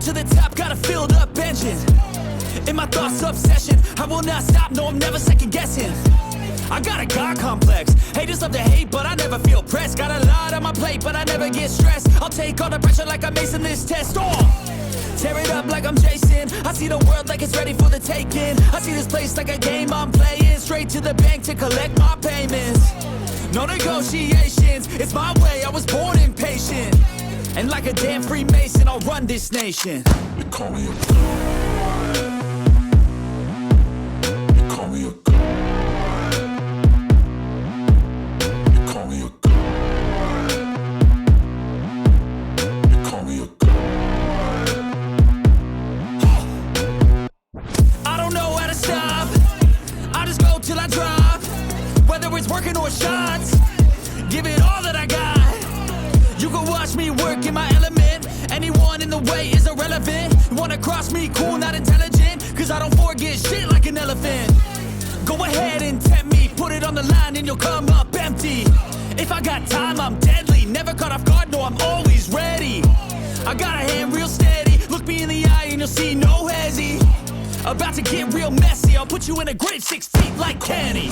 to the top, got a filled up engine. In my thoughts, obsession, I will not stop, no, I'm never second guessing. I got a God complex, haters love to hate, but I never feel pressed. Got a lot on my plate, but I never get stressed. I'll take all the pressure like I'm acing this test. Tear it up like I'm Jason. I see the world like it's ready for the taking. I see this place like a game I'm playing. Straight to the bank to collect my payments. No negotiations, it's my way, I was born impatient. And like a damn Freemason, I'll run this nation. They call me a god. They call me a god. They call me a god. They call me a god. I don't know how to stop, I just go till I drop. Whether it's working or shots, give it all that I got. You can watch me work in my element. Anyone in the way is irrelevant. You wanna cross me, cool, not intelligent, cause I don't forget shit like an elephant. Go ahead and tempt me, put it on the line and you'll come up empty. If I got time, I'm deadly, never caught off guard, no, I'm always ready. I got a hand real steady, look me in the eye and you'll see no hezzy. About to get real messy, I'll put you in a grave 6 feet like Kenny.